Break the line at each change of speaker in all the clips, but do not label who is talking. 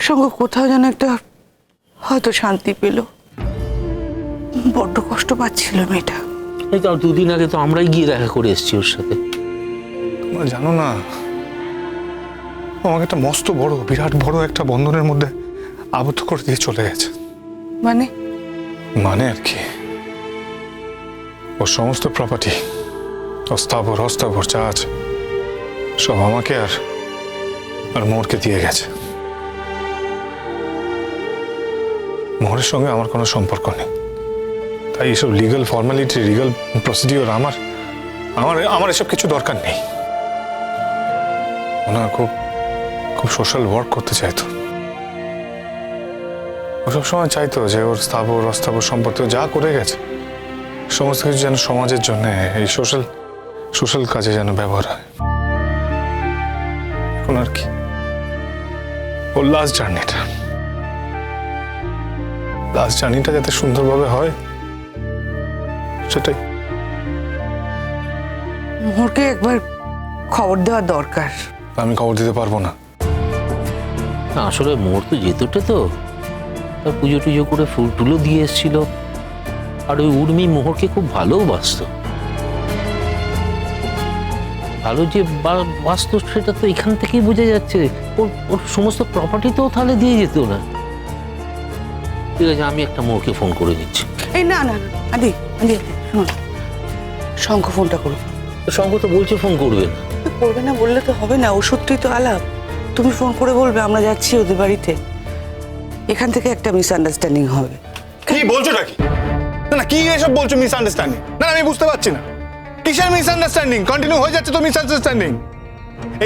সঙ্গে কোথাও যেন একটা হয়তো শান্তি পেল। বড্ড কষ্ট পাচ্ছিল মেয়েটা।
এই তো 2 দিন আগে তো আমরাই গিয়ে দেখা করে এসেছি ওর সাথে।
তোমরা জানো না, আমাকে একটা মস্ত বড় বিরাট বড় একটা বন্ধনের মধ্যে আবদ্ধ করে দিয়ে চলে গেছে।
মানে
মানে আর কি, ওর সমস্ত প্রপার্টি, অস্থাবর অস্থাবর যা আছে সব আমাকে আর মোহরকে দিয়ে গেছে। মোহরের সঙ্গে আমার কোনো সম্পর্ক নেই, তাই এসব লিগাল ফর্মালিটি, লিগাল প্রসিডিওর আমার আমার আমার এসব কিছু দরকার নেই। ওনার খুব খুব সোশ্যাল ওয়ার্ক করতে চাইতো। ও সবসময় চাইতো যে ওর স্থাবর অস্থাবর সম্পত্তি যা করে গেছে সমস্ত কিছু যেন সমাজের জন্য, এই সোশ্যাল কাজে যেন ব্যবহার হয়। এখন আর কি, ওর লাস্ট জার্নিটা যাতে সুন্দরভাবে হয় সেটাই।
মোহরকে একবার খবর দেওয়া দরকার।
আমি খবর দিতে পারবো না।
না, আসলে মোর তো যেতোটে তো তার পুজো টুজো করে ফুল টুলো দিয়ে এসেছিল। আর ওই উর্মি মোহরকে খুব ভালোবাসতো। ভালো যে বাসতো সেটা তো এখান থেকেই বোঝা যাচ্ছে। ওর সমস্ত প্রপার্টি তো তাহলে দিয়ে যেত না। ঠিক আছে, আমি একটা মোহরকে ফোন করে দিচ্ছি।
এই না না না, আদি আদি শোন, শঙ্খ ফোনটা করো।
শঙ্খ তো বলছে ফোন করবে না।
করবে না বললে তো হবে না, ওষুধটাই তো আলাপ। তুমি ফোন করে বলবে আমরা যাচ্ছি ওদের বাড়িতে। এখান থেকে একটা মিসআন্ডারস্ট্যান্ডিং হবে।
কি বলছো নাকি? না কি এসব বলছো মিসআন্ডারস্ট্যান্ডিং? না আমি বুঝতে পারছি না কিসের মিসআন্ডারস্ট্যান্ডিং। কন্টিনিউ হয়ে যাচ্ছে তো মিসআন্ডারস্ট্যান্ডিং।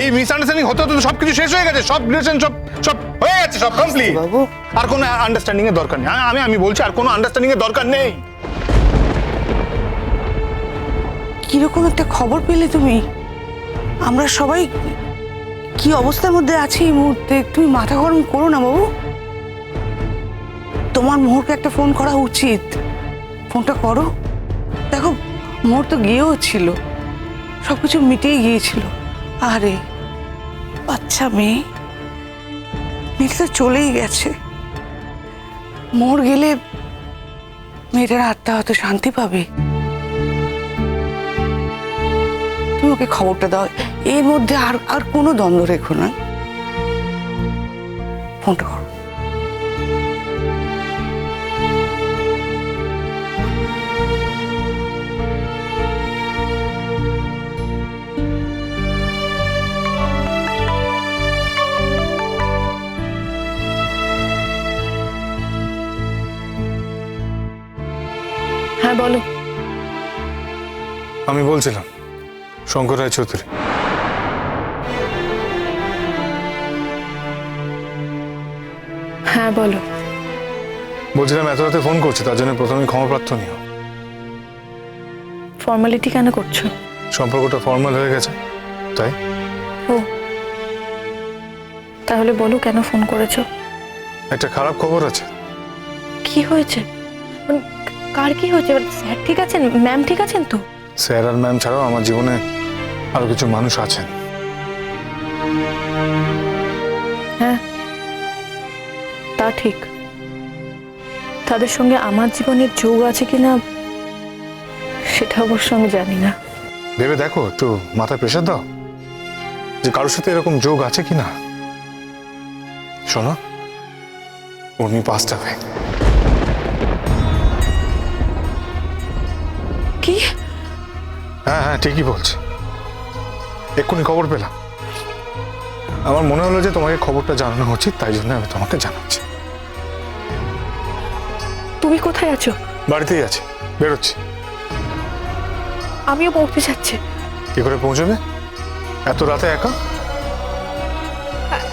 এই মিসআন্ডারস্ট্যান্ডিং হতে হতে তো সবকিছু শেষ হয়ে গেছে, সব রিলেশন সব হয়ে গেছে, সব কমপ্লিট।
বাবু,
আর কোনো আন্ডারস্ট্যান্ডিং এর দরকার নেই। আমি বলছি আর কোনো আন্ডারস্ট্যান্ডিং এর দরকার নেই।
কিরকম একটা খবর পেলে তুমি? আমরা সবাই কি অবস্থার মধ্যে আছি এই মুহূর্তে। তুমি মাথা গরম করো না বাবু। তোমার মোহরকে একটা ফোন করা উচিত। ফোনটা করো। দেখো, মোহর তো গিয়েও ছিল, সবকিছু মিটেই গিয়েছিল। আরে বাচ্চা মেয়েটা তো চলেই গেছে। মোহর গেলে মেয়েটার আত্মা হয়তো শান্তি পাবে। তুমি ওকে খবরটা দাও। এর মধ্যে আর কোনো দ্বন্দ্ব রেখো না। ফোনটা করো।
হ্যাঁ বলো।
আমি বলছিলাম শঙ্কর রায় চৌধুরী।
হ্যাঁ বলো।
বলছিলাম এত রাতে ফোন করছি, তার জন্য প্রথমে ক্ষমা প্রার্থনীয়।
ফর্মালিটি কেন করছো?
সম্পর্কটা ফর্মাল হয়ে গেছে তাই।
ও, তাহলে বলো কেন ফোন করেছো?
একটা খারাপ খবর আছে।
কি হয়েছে? মানে, কার কি হয়েছে? স্যার ঠিক আছেন? ম্যাম ঠিক আছেন তো?
স্যার আর ম্যাম ছাড়াও আমার জীবনে আরো কিছু মানুষ আছেন।
হ্যাঁ, তা ঠিক। তাদের সঙ্গে আমার জীবনের যোগ আছে কিনা সেটা অবশ্য আমি জানি না।
ভেবে দেখো, একটু মাথায় প্রেশার দাও যে কারোর সাথে এরকম যোগ আছে কিনা। শোনো, উর্মি পাস্ট হবে।
কি?
হ্যাঁ হ্যাঁ ঠিকই বলছি, এক্ষুনি খবর পেলাম। আমার মনে হলো যে তোমাকে খবরটা জানানো উচিত, তাই জন্য আমি তোমাকে জানাচ্ছি।
তুমি কোথায় আছো?
বাড়িতেই আছি, বেরোচ্ছি।
আমিও পড়তে যাচ্ছি।
কি করে পৌঁছবে এত রাতে একা?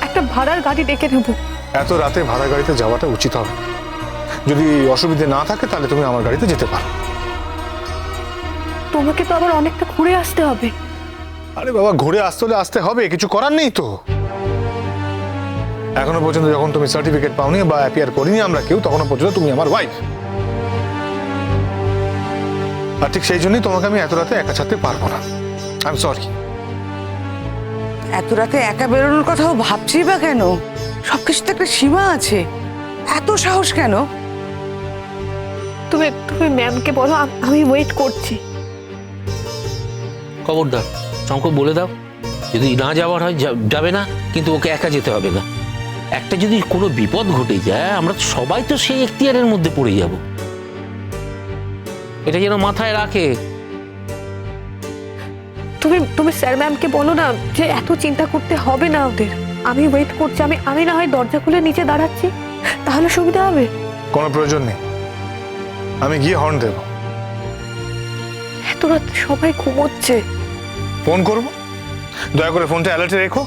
একটা ভাড়ার গাড়ি ডেকে নেবো।
এত রাতে ভাড়া গাড়িতে যাওয়াটা উচিত হবে। যদি অসুবিধে না থাকে তাহলে তুমি আমার গাড়িতে যেতে পারো।
তোমাকে তো আবার অনেকটা ঘুরে আসতে হবে।
আরে বাবা, ঘুরে আসতে হলে আসতে হবে, কিছু করার নেই তো। এখনো পর্যন্ত যখন তুমি সার্টিফিকেট পাওনি বা অ্যাপিয়ার করিনি আমরা কেউ, তখনো পর্যন্ত তুমি আমার ওয়াইফ। আর ঠিক সেই জন্যই তোমাকে আমি এত রাতে একা ছাড়তে পারবো না। I am sorry.
এত রাতে একা বেরোনোর কথাও ভাবছি বা কেন? সবকিছুতে একটা সীমা আছে। এত সাহস কেন?
তুমি তুমি ম্যামকে বলো আমি ওয়েট করছি।
খবরদার শঙ্খ বলে দাও, যদি না যাওয়ার হয় যাবে না, কিন্তু ওকে একা যেতে হবে না। একটা যদি কোনো বিপদ ঘটে যায় আমরা তো সবাই তো সেই এখতিয়ারের মধ্যে পড়ে যাব। এটা যেন মাথায় রাখে।
তুমি স্যার ম্যামকে বলো না যে এত চিন্তা করতে হবে না ওদের, আমি ওয়েট করছি। আমি না হয় দরজা খুলে নিচে দাঁড়াচ্ছি, তাহলে সুবিধা হবে।
কোনো প্রয়োজন নেই, আমি গিয়ে হর্ন দেব।
এত রাত সবাই ঘুমোচ্ছে।
ফোন করব, দয়া করে ফোনটা অ্যালার্টে রেখো।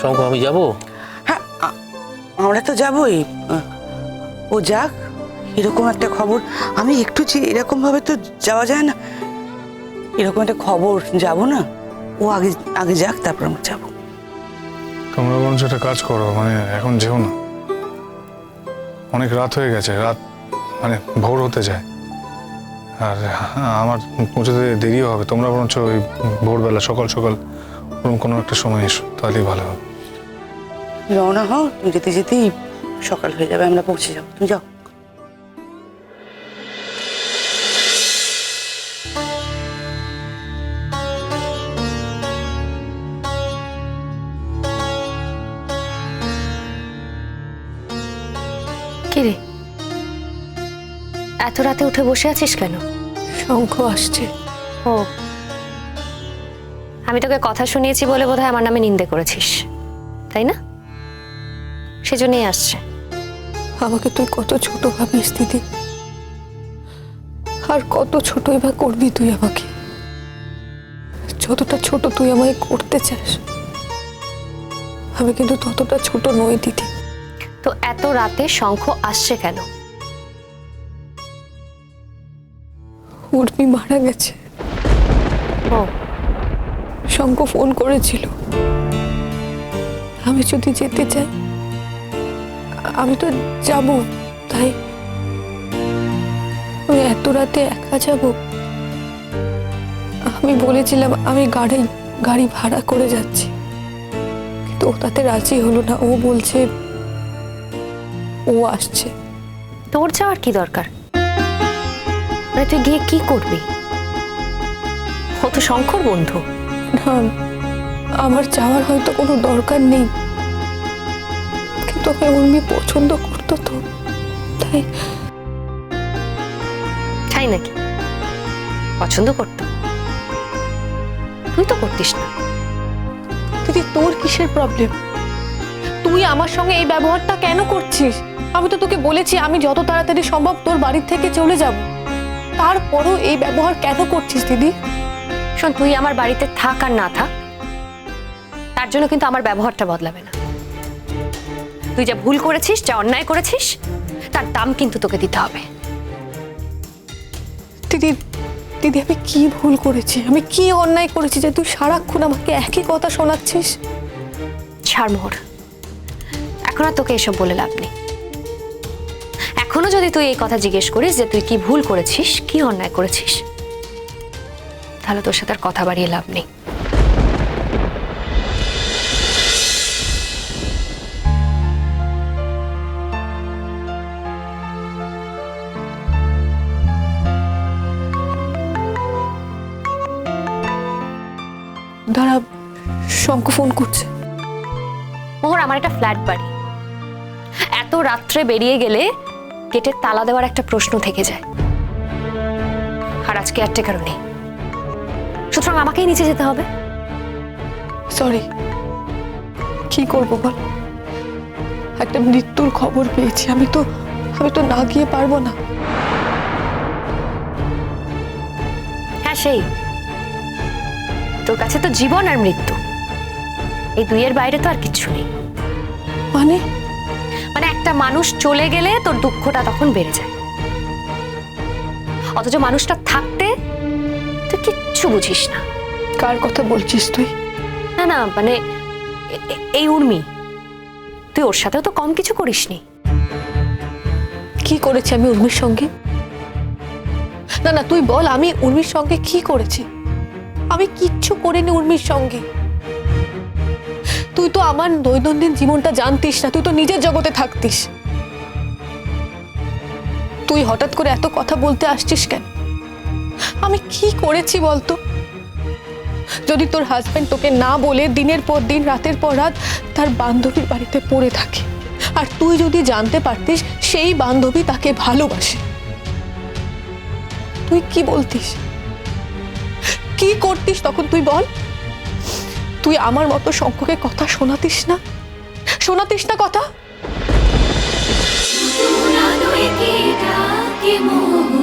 শঙ্খ আমি যাব?
হ্যাঁ, আমরা তো যাবই। ও যাক, এরকম একটা খবর আমি একটু এরকম ভাবে তো যাওয়া যায় না। এরকম একটা খবর যাব না, ও আগে আগে যাক, তারপর আমরা যাবো।
তোমরা বরঞ্চ একটা কাজ করো, মানে এখন যেও না, অনেক রাত হয়ে গেছে, রাত মানে ভোর হতে যায়, আর আমার পৌঁছতে দেরিও হবে। তোমরা বরঞ্চ ওই ভোরবেলা সকাল সকাল কোনো একটা সময় এসো, তাহলেই ভালো হবে।
রওনা হও, তুমি যেতে যেতেই সকাল হয়ে যাবে, আমরা পৌঁছে যাবো। তুমি যাও।
কিরে এত রাতে উঠে বসে আছিস কেন?
শঙ্খ আসছে।
ও, আমি তোকে কথা শুনিয়েছি বলে বোধহয় আমার নামে নিন্দে করেছিস, তাই না? সেজন্যই আসছে।
আমাকে তুই কত ছোট ভাবিস দিদি, আর কত ছোটই বা করবি তুই আমাকে। যতটা ছোট তুই আমায় করতে চাস, আমি কিন্তু ততটা ছোট নই দিদি।
তো এত রাতে শঙ্খ আসছে কেন?
উর্মি মারা গেছে।
ও,
শঙ্খ ফোন করেছিল, আমি যদি যেতে চাই আমি তো যাব, তাই আমি এত রাতে একা যাব। আমি বলেছিলাম আমি গাড়ি ভাড়া করে যাচ্ছি, কিন্তু ও তাতে রাজি হলো না। ও বলছে ও আসছে।
তোর যাওয়ার কি দরকার? মানে তুই গিয়ে কি করবি? ও তো শঙ্কর বন্ধু।
না, আমার যাওয়ার হয়তো কোনো দরকার নেই, কিন্তু আমি উর্মি পছন্দ করতো তো, তাই।
তাই নাকি? পছন্দ করতো? তুই তো করতিস না।
দিদি, তোর কিসের প্রবলেম? তুই আমার সঙ্গে এই ব্যবহারটা কেন করছিস? আমি তো তোকে বলেছি আমি যত তাড়াতাড়ি সম্ভব তোর বাড়ি থেকে চলে যাব, তারপরও এই ব্যবহার কেন করছিস দিদি?
শোন, তুই আমার বাড়িতে থাক আর না থাক, তার জন্য কিন্তু আমার ব্যবহারটা বদলাবে না। তুই যা ভুল করেছিস, যা অন্যায় করেছিস, তার দাম কিন্তু তোকে দিতে হবে।
দিদি দিদি, আমি কি ভুল করেছি, আমি কি অন্যায় করেছি যে তুই সারাক্ষণ আমাকে একই কথা শোনাচ্ছিস?
ছাড় মোহর, এখন আর তোকে এসব বলে লাভ নেই। এখনো যদি তুই এই কথা জিজ্ঞেস করিস যে তুই কি ভুল করেছিস, কি অন্যায় করেছিস, তাহলে তোর সাথে আর কথা বাড়িয়ে লাভ নেই।
দাঁড়া, শঙ্খ ফোন করছে।
মোহর, আমার একটা ফ্ল্যাট বাড়ি, এত রাত্রে বেরিয়ে গেলে গেটের তালা দেওয়ার একটা প্রশ্ন থেকে যায়, আর আজকে আর টেকারও নেই, সুতরাং আমাকেই নিচে যেতে হবে।
সরি, কি করব বল? একটা মৃত্যুর খবর পেয়েছি, আমি তো না গিয়ে পারবো না।
হ্যাঁ, সেই তোর কাছে তো জীবন আর মৃত্যু, এই দুইয়ের বাইরে তো আর কিচ্ছু নেই।
মানে
মানে একটা মানুষ চলে গেলে তোর দুঃখটা তখন বেড়ে যায়, অথচ মানুষটা থাকতে তুই কিচ্ছু বুঝিস না।
কার কথা বলছিস তুই?
না না, মানে এই উর্মি, তুই ওর সাথেও তো কম কিছু করিসনি।
কি করেছি আমি উর্মির সঙ্গে? না না, তুই বল আমি উর্মির সঙ্গে কি করেছি? আমি কিচ্ছু করিনি উর্মির সঙ্গে। তুই তো আমার দৈনন্দিন জীবনটা জানতিস না, তুই তো নিজের জগতে থাকতিস। তুই হঠাৎ করে এত কথা বলতে আসছিস কেন? আমি কি করেছি বলতো? যদি তোর হাজবেন্ড তোকে না বলে দিনের পর দিন রাতের পর রাত তার বান্ধবীর বাড়িতে পড়ে থাকে, আর তুই যদি জানতে পারতিস সেই বান্ধবী তাকে ভালোবাসে, তুই কি বলতিস? কি করতিস তখন তুই বল? তুই আমার মতো শঙ্ককে কথা শোনাতিস না? শোনাতিস না কথা?
মোহ